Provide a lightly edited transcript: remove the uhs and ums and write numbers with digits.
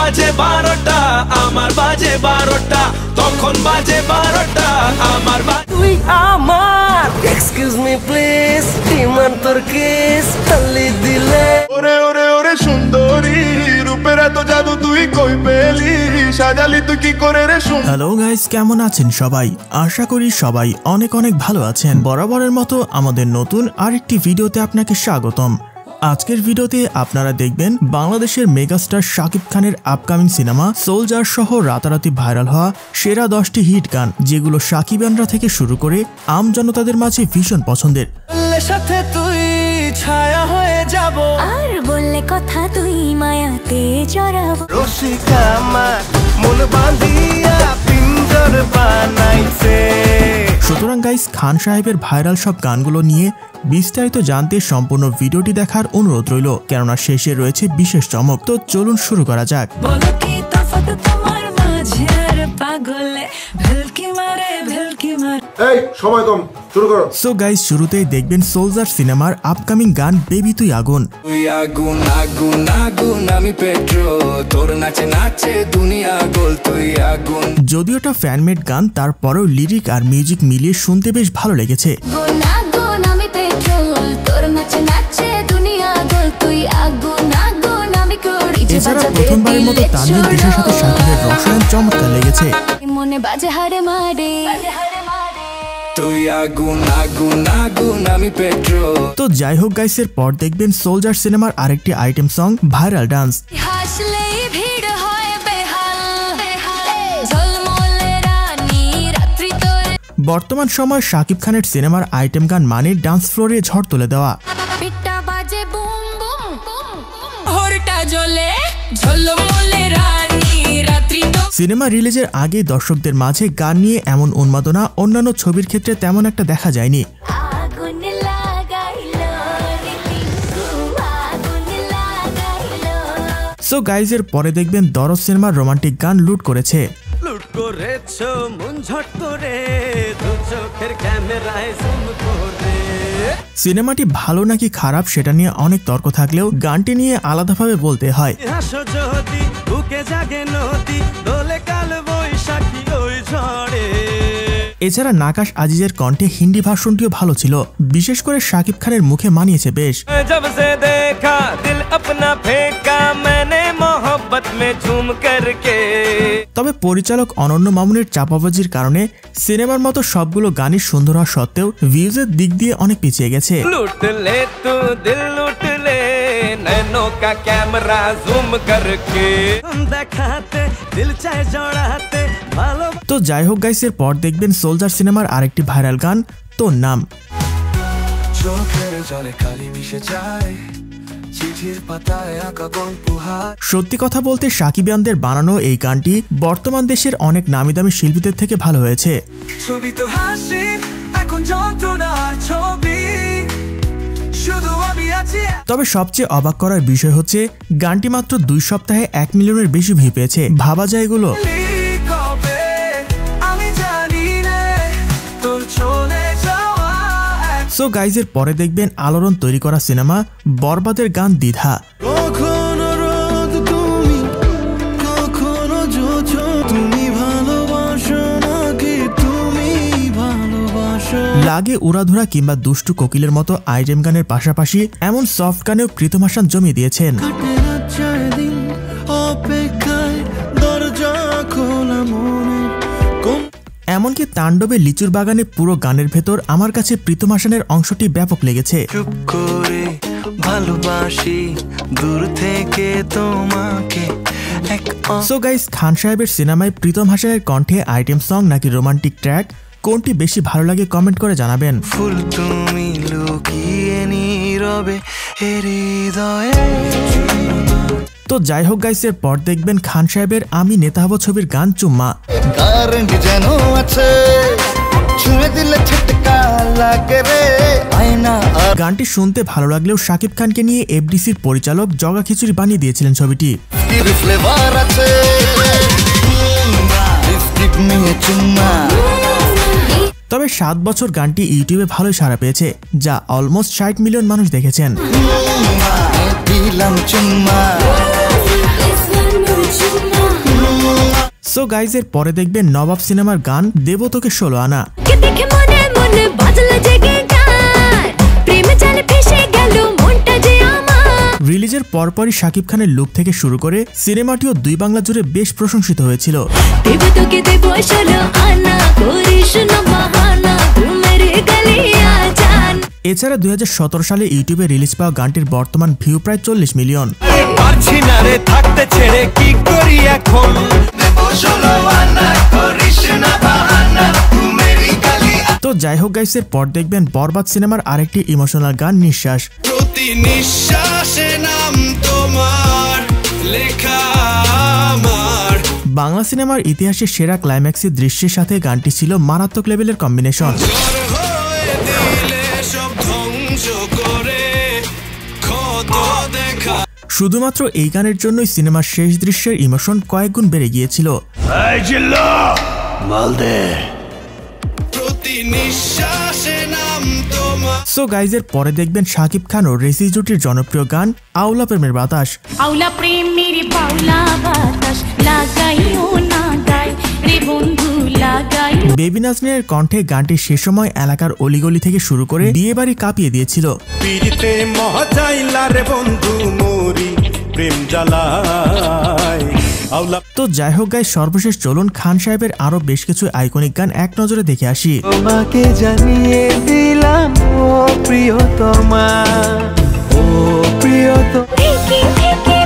বাজে 12টা আমার বাজে 12টা তখন বাজে 12টা আমার তুই আমার এক্সকিউজ মি প্লিজ ডিমান্ড তোর কিস তালি দিলে ওরে ওরে ওরে সুন্দরী রূপের এত জাদু তুই কই পেলি সাজালি তুই কি করে রে হ্যালো গাইস, কেমন আছেন সবাই? আশা করি সবাই অনেক অনেক ভালো আছেন। বরাবরের মতো আমাদের নতুন আরেকটি ভিডিওতে আপনাকে স্বাগতম। আজকের ভিডিওতে আপনারা দেখবেন বাংলাদেশের মেগাস্টার শাকিব খানের আপকামিং সিনেমা সোলজার সহ রাতারাতি ভাইরাল হওয়া সেরা 10টি হিট গান, যেগুলো শাকিবানরা থেকে শুরু করে আম জনতাদের মাঝে ভীষণ পছন্দের। সাথে তুই ছায়া হয়ে যাব আর বললে কথা তুই মায়াতে জড়াবো রসিকা আমার মন বাঁধিয়া পিঞ্জর বানাইছে। সুতরাং গাইস, খান সাহেবের ভাইরাল সব গানগুলো নিয়ে বিস্তারিত জানতে সম্পূর্ণ ভিডিওটি দেখার অনুরোধ রইল, কেননা শেষে রয়েছে বিশেষ চমক। তো চলুন শুরু করা যাক। বলো কি তফাৎ তোমার মাঝে আর পাগলে ভেলকি মারে ভেলকি মারে। এই সময় কম, শুরু করো। সো গাইস, শুরুতেই দেখবেন সোলজার সিনেমার আপকামিং গান বেবি তুই আগুন। তুই আগুন আগুন আগুন আমি পেট্রোল তোর নাচে নাচে দুনিয়া গোল তুই আগুন। যদিও এটা ফ্যানমেড গান, তারপরেও লিরিক আর মিউজিক মিলিয়ে শুনতে বেশ ভালো লেগেছে। আগুন আগুন আমি পেট্রোল তোর নাচে নাচে দুনিয়া গোল তুই আগুন আগুন আমি করি। এছাড়া প্রথমবারের মতো তানভীর দেশের সাথে শাকিবের রসায়ন চমৎকার লেগেছে। মনে বাজে হারে মারে তুই আগুন আগুন আগুন আমি পেট্রোল। তো যাই হোক গাইসের পর দেখবেন সোলজার সিনেমার আরেকটি আইটেম সং ভাইরাল ডান্স। হাসলেই ভিড় হয় বেহাল ঝলমলে রানী রাত্রি তোরে। বর্তমান সময় শাকিব খানের সিনেমার আইটেম গান মানে ডান্স ফ্লোরে ঝড় তুলে দেওয়া। পিঠটা বাজে বুম বুম বুম হরটা জ্বলে ঝলমলে রানী রাত্রি তো। সিনেমা রিলিজের আগে দর্শকদের মাঝে গান নিয়ে এমন উন্মাদনা অন্যান্য ছবির ক্ষেত্রে তেমন একটা দেখা যায়নি। আগুন লাগাইলো রে টিঙ্কু আগুন লাগাইলো। সো গাইজের পরে দেখবেন দরদ সিনেমার রোমান্টিক গান লুট করেছে। লুট করেছো মন ঝট করে দু চোখের ক্যামেরায় জুম করে। সিনেমাটি ভালো নাকি খারাপ সেটা নিয়ে অনেক তর্ক থাকলেও গানটি নিয়ে আলাদাভাবে বলতে হয়। হাসো যদি বুকে জাগে নদী দোলে কাল বৈশাখী ওই ঝড়ে। এছাড়া নাকাশ আজিজের কণ্ঠে হিন্দি ভার্সনটিও ভালো ছিল, বিশেষ করে শাকিব খানের মুখে মানিয়েছে বেশ। जब से देखा दिल अपना फेंका मैंने मोहब्बत में झूम करके। তবে পরিচালক অনন্য মামুনের চাপাবাজির কারণে সিনেমার মতো সবগুলো গানই সুন্দর হওয়া সত্ত্বেও ভিউজের দিক দিয়ে অনেক পিছিয়ে গেছে। लूट ले तू दिल लूट ले नैनों का कैमरा जूम करके देखाते दिल चाहे जड़ाते ভালো। তো যাই হোক গাইসের পর দেখবেন সোলজার সিনেমার আরেকটি ভাইরাল গান তোর নাম। চোখের জলে কালি মিশে যায় চিঠির পাতায় আঁকা গল্প হায়। সত্যি কথা বলতে শাকিবিয়ানদের বানানো এই গানটি বর্তমান দেশের অনেক নামি দামি শিল্পীদের থেকে ভালো হয়েছে। ছবি তো হাসি এখন যন্ত্রণার ছবি শুধু আমি আছি। তবে সবচেয়ে অবাক করার বিষয় হচ্ছে গানটি মাত্র 2 সপ্তাহে 1 মিলিয়নের বেশি ভিউ পেয়েছে। ভাবা যায় এগুলো। কবে আমি জানি রে তোর চলে যাওয়া। সো গাইজের পরে দেখবেন আলোড়ন তৈরি করা সিনেমা বরবাদের গান দ্বিধা। কখনো রোদ তুমি কখনো জোছো তুমি ভালোবাসো নাকি তুমি ভালোবাসো। লাগে উড়াধুরা কিংবা দুষ্টু কোকিলের মতো আইটেম গানের পাশাপাশি এমন সফট গানেও কৃতমাশান জমিয়ে দিয়েছেন। কাটে রাত যায় দিন অপেক্ষায় দরজা খোলা মনে কোন। এমনকি তাণ্ডবে লিচুর বাগানে পুরো গানের ভেতর আমার কাছে প্রীতমাশানের অংশটি ব্যাপক লেগেছে। চুপ করে ভালোবাসি দূর থেকে তোমাকে। সো গাইস, খান সাহেবের সিনেমায় প্রীতম হাসানের কণ্ঠে আইটেম সং নাকি রোমান্টিক ট্র্যাক, কোনটি বেশি ভালো লাগে কমেন্ট করে জানাবেন। ফুল তুমি লুকিয়ে নীরবে হৃদয়ে। তো যাই হোক গাইসের পর দেখবেন খান সাহেবের আমি নেতা হব ছবির গান চুম্মা। কারেন্ট যেন আছে ছুঁয়ে দিলে ছিটকা লাগে রে আয়না। গানটি শুনতে ভালো লাগলেও শাকিব খানকে নিয়ে এফডিসির পরিচালক জগা খিচুড়ি বানিয়ে দিয়েছিলেন ছবিটি। ফ্লেভার আছে লিপস্টিক নিয়ে চুম্মা। তবে 7 বছর গানটি ইউটিউবে ভালোই সাড়া পেয়েছে, যা অলমোস্ট 60 মিলিয়ন মানুষ দেখেছেন। দিলাম চুম্মা। সো গাইজ এর পরে দেখবেন নবাব সিনেমার গান দেব তোকে 16 আনা। রিলিজের পরপরই শাকিব খানের লুক থেকে শুরু করে সিনেমাটিও 2 বাংলা জুড়ে বেশ প্রশংসিত হয়েছিল। এছাড়া 2017 সালে ইউটিউবে রিলিজ পাওয়া গানটির বর্তমান ভিউ প্রায় 40 মিলিয়ন। তো যাই হোক গাইস, এর পর দেখবেন বরবাদ সিনেমার আরেকটি ইমোশনাল গান নিঃশ্বাস। প্রতি নিঃশ্বাসে নাম তোমার লেখা আমার। বাংলা সিনেমার ইতিহাসে সেরা ক্লাইম্যাক্সের দৃশ্যের সাথে গানটি ছিল মারাত্মক লেভেলের কম্বিনেশন। শুধুমাত্র এই গানের জন্যই সিনেমার শেষ দৃশ্যের ইমোশন কয়েক গুণ বেড়ে গিয়েছিল। সো গাইজের পরে দেখবেন শাকিব খান ও রেসি জুটির জনপ্রিয় গান আওলা প্রেমের বাতাস। আওলা প্রেমের পাওলা বাতাস লাগাইও না গায় রে বন্ধু লাগাই। বেবি নাজনীনের কণ্ঠে গানটি সে সময় এলাকার অলিগলি থেকে শুরু করে বিয়ে বাড়ি কাঁপিয়ে দিয়েছিল। তো যাই হোক গাইস, সর্বশেষ চলুন খান সাহেবের আরো বেশ কিছু আইকনিক গান এক নজরে দেখে আসি। তোমাকে জানিয়ে দিলাম ও প্রিয়তমা, ও প্রিয়তমা।